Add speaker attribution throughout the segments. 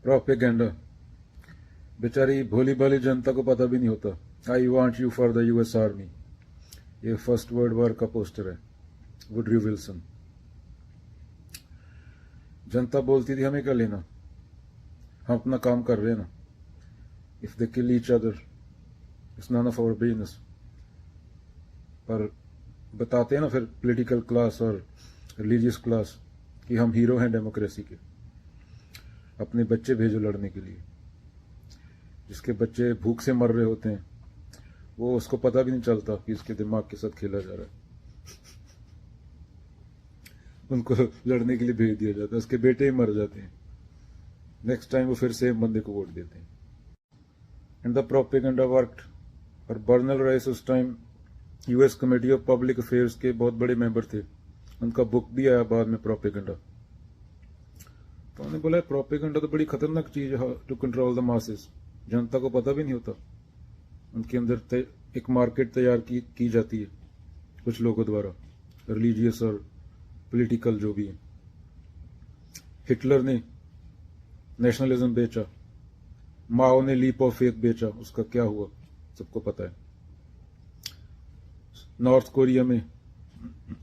Speaker 1: Propaganda बेचारी भोली भाली जनता को पता भी नहीं होता। I want you for the US army, ये फर्स्ट वर्ल्ड वॉर का पोस्टर है, वुडरू विल्सन। जनता बोलती थी हमें क्या लेना, हम अपना काम कर रहे हैं ना। If they kill each other it's none of our business. पर बताते हैं ना फिर पॉलिटिकल क्लास और रिलीजियस क्लास कि हम हीरो हैं डेमोक्रेसी के, अपने बच्चे भेजो लड़ने के लिए। जिसके बच्चे भूख से मर रहे होते हैं वो उसको पता भी नहीं चलता कि उसके दिमाग के साथ खेला जा रहा है। उनको लड़ने के लिए भेज दिया जाता है, उसके बेटे ही मर जाते हैं। नेक्स्ट टाइम वो फिर सेम बंदे को वोट देते हैं। And the propaganda worked. और बर्नल राइस उस time US committee of public affairs के बहुत बड़े मेंबर थे। उनका बुक भी आया बाद में, प्रोपेगेंडा। तो उन्होंने बोला प्रोपेगेंडा तो बड़ी खतरनाक चीज है टू कंट्रोल द मासेस। जनता को पता भी नहीं होता, उनके अंदर एक मार्केट तैयार की जाती है कुछ लोगों द्वारा, रिलीजियस और पॉलिटिकल जो भी है। हिटलर ने नेशनलिज्म बेचा, माओ ने लीप ऑफ फेथ बेचा, उसका क्या हुआ सबको पता है। नॉर्थ कोरिया में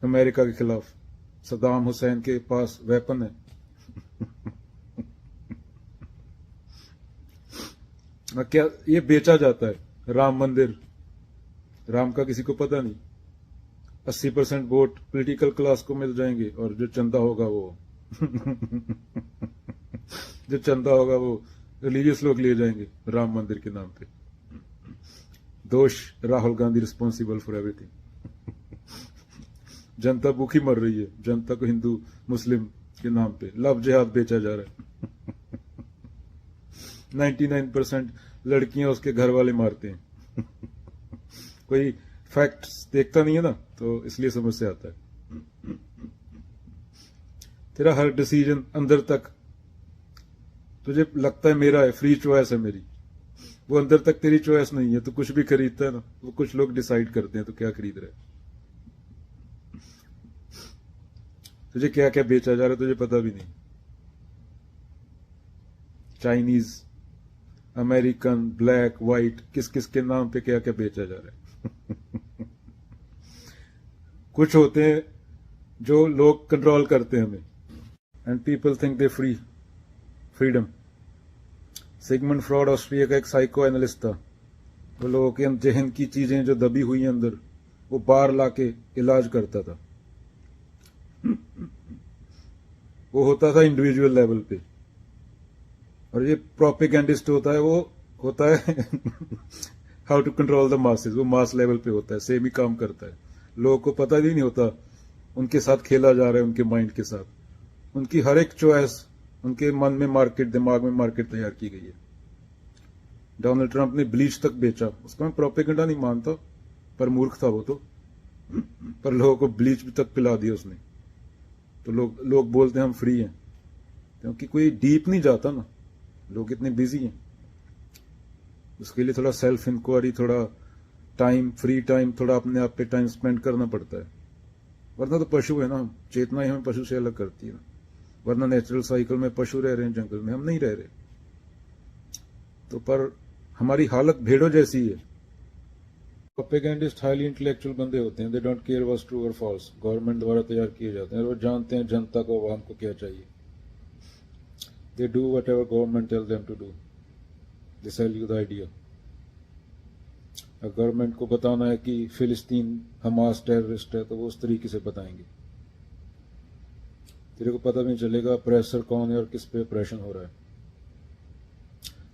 Speaker 1: अमेरिका के खिलाफ सद्दाम हुसैन के पास वेपन है। क्या ये बेचा जाता है। राम मंदिर, राम का किसी को पता नहीं। 80% वोट पॉलिटिकल क्लास को मिल जाएंगे और जो चंदा होगा वो जो चंदा होगा वो रिलीजियस लोग ले जाएंगे राम मंदिर के नाम पे। दोष Rahul Gandhi responsible for everything. जनता भूखी मर रही है, जनता को हिंदू मुस्लिम के नाम पे लव जिहाद बेचा जा रहा है। 99% लड़कियां उसके घर वाले मारते हैं। कोई फैक्ट्स देखता नहीं है ना, तो इसलिए समझ से आता है। तेरा हर डिसीजन अंदर तक तुझे लगता है मेरा है, फ्री चॉइस है मेरी, वो अंदर तक तेरी चॉइस नहीं है। तो कुछ भी खरीदता है ना, वो कुछ लोग डिसाइड करते हैं तो क्या खरीद रहे। तुझे क्या क्या बेचा जा रहा है तुझे पता भी नहीं। चाइनीज, अमेरिकन, ब्लैक, व्हाइट, किस किस के नाम पे क्या क्या बेचा जा रहा है। कुछ होते हैं जो लोग कंट्रोल करते हैं हमें, and people think they freedom. Sigmund fraud Austria का एक साइको एनालिस्ट था। वो लोगों के जहन की चीजें जो दबी हुई हैं अंदर, वो बाहर लाके इलाज करता था। वो होता था इंडिविजुअल लेवल पे। और ये प्रोपेगेंडिस्ट होता है, वो होता है how to control the masses. वो मास लेवल पे होता है, सेम ही काम करता है। लोगों को पता भी नहीं होता उनके साथ खेला जा रहा है, उनके माइंड के साथ। उनकी हर एक चॉइस उनके मन में मार्केट, दिमाग में मार्केट तैयार की गई है। डोनाल्ड ट्रंप ने ब्लीच तक बेचा, उसको मैं प्रोपेगेंडा नहीं मानता, पर मूर्ख था वो तो। पर लोगों को ब्लीच तक पिला दिया उसने। तो लोग बोलते हैं हम फ्री हैं, क्योंकि कोई डीप नहीं जाता ना, लोग इतने बिजी हैं। उसके लिए थोड़ा सेल्फ इंक्वायरी, थोड़ा टाइम, फ्री टाइम, थोड़ा अपने आप पे टाइम स्पेंड करना पड़ता है। वरना तो पशु है ना हम, चेतना ही हमें पशु से अलग करती है। वरना नेचुरल साइकिल में पशु रह रहे हैं जंगल में, हम नहीं रह रहे। तो पर हमारी हालत भेड़ों जैसी है। प्रोपेगेंडिस्ट हाईली इंटेलेक्चुअल बंदे होते हैं, they don't care what's true और फॉल्स। गवर्नमेंट द्वारा तैयार किए जाते हैं और वो जानते हैं जनता को, आवाम को क्या चाहिए। They do whatever government tell them to do, they sell you the idea. अगर गवर्नमेंट को बताना है कि फिलिस्तीन हमास टेररिस्ट है, तो वो उस तरीके से बताएंगे। तेरे को पता भी नहीं चलेगा प्रेशर कौन है और किस पे ऑपरेशन हो रहा है।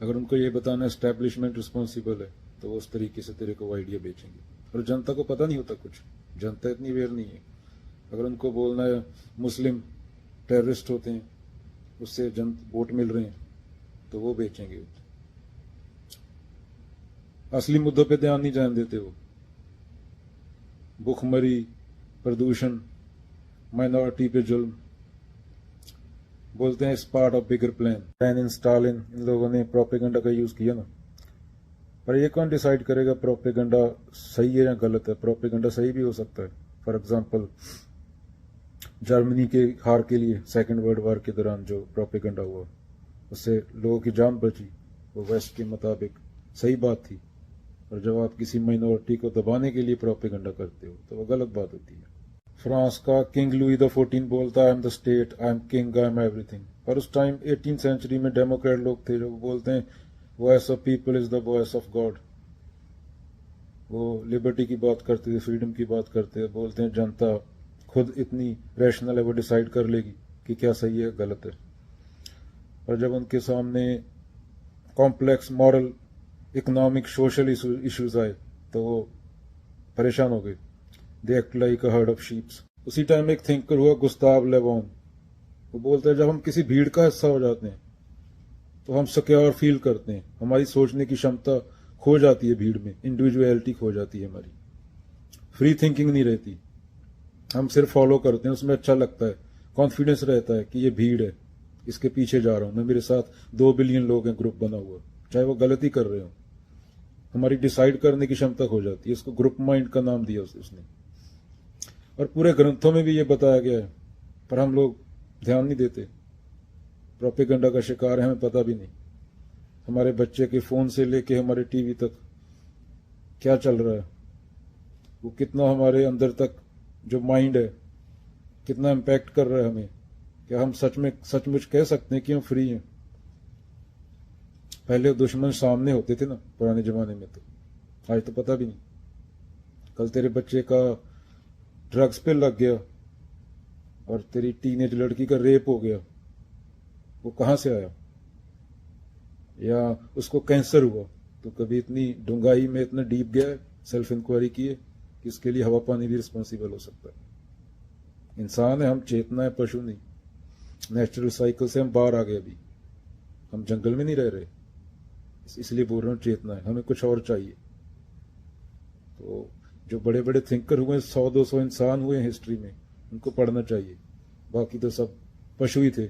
Speaker 1: अगर उनको ये बताना एस्टैब्लिशमेंट रिस्पॉन्सिबल है, तो वो उस तरीके से तेरे को वो आइडिया बेचेंगे। और जनता को पता नहीं होता कुछ, जनता इतनी अवेयर नहीं है। अगर उनको बोलना है मुस्लिम टेररिस्ट होते हैं, उससे वोट मिल रहे हैं, तो वो बेचेंगे। असली मुद्दों पे ध्यान नहीं जाने देते वो। भूखमरी, प्रदूषण, माइनॉरिटी पे जुल्म, बोलते हैं इस part of bigger plan. Lenin, Stalin, इन लोगों ने प्रोपेगेंडा का यूज किया ना। पर ये कौन डिसाइड करेगा प्रोपेगेंडा सही है या गलत है। प्रोपेगेंडा सही भी हो सकता है। फॉर एग्जांपल जर्मनी के हार के लिए सेकेंड वर्ल्ड वॉर के दौरान जो प्रोपेगेंडा हुआ, उससे लोगों की जान बची, वो वेस्ट के मुताबिक सही बात थी। और जब आप किसी माइनॉरिटी को दबाने के लिए प्रोपेगेंडा करते हो तो वो गलत बात होती है। फ्रांस का किंग लुई द 14 बोलता है I am the state, I am king, I am everything. और उस टाइम 18th सेंचुरी में डेमोक्रेट लोग थे जो बोलते हैं voice of people is the voice of God. वो लिबर्टी की बात करते थे, फ्रीडम की बात करते थे, बोलते हैं जनता खुद इतनी रैशनल है वो डिसाइड कर लेगी कि क्या सही है गलत है। और जब उनके सामने complex moral, economic, social issues आए तो वो परेशान हो गए। They act like a herd of sheeps. उसी टाइम एक थिंकर हुआ गुस्ताव ले बॉन। वो बोलता है जब हम किसी भीड़ का हिस्सा हो जाते हैं तो हम सिक्योर फील करते हैं, हमारी सोचने की क्षमता खो जाती है भीड़ में, इंडिविजुअलिटी खो जाती है हमारी, फ्री थिंकिंग नहीं रहती, हम सिर्फ फॉलो करते हैं, उसमें अच्छा लगता है, कॉन्फिडेंस रहता है कि ये भीड़ है, इसके पीछे जा रहा हूं मैं, मेरे साथ 2 बिलियन लोग हैं ग्रुप बना हुआ, चाहे वो गलती कर रहे हो। हमारी डिसाइड करने की क्षमता खो जाती है। इसको ग्रुप माइंड का नाम दिया उसने। और पूरे ग्रंथों में भी ये बताया गया है, पर हम लोग ध्यान नहीं देते, प्रोपेगेंडा का शिकार है, हमें पता भी नहीं। हमारे बच्चे के फोन से लेके हमारे टीवी तक क्या चल रहा है, वो कितना हमारे अंदर तक जो माइंड है कितना इम्पैक्ट कर रहा है हमें। क्या हम सचमुच कह सकते हैं कि हम फ्री हैं? पहले दुश्मन सामने होते थे ना पुराने जमाने में, तो आज तो पता भी नहीं। कल तेरे बच्चे का ड्रग्स पे लग गया और तेरी टीनेज लड़की का रेप हो गया, वो कहां से आया? या उसको कैंसर हुआ, तो कभी इतनी डूंगाई में इतना डीप गया है, सेल्फ इंक्वायरी की है कि इसके लिए हवा पानी भी रिस्पॉन्सिबल हो सकता है। इंसान है, हम चेतना है, पशु नहीं। नेचुरल साइकिल से हम बाहर आ गए, अभी हम जंगल में नहीं रह रहे, इसलिए बोल रहा हूं चेतना है, हमें कुछ और चाहिए। तो जो बड़े बड़े थिंकर हुए, 100-200 इंसान हुए हिस्ट्री में, उनको पढ़ना चाहिए। बाकी तो सब पशु ही थे।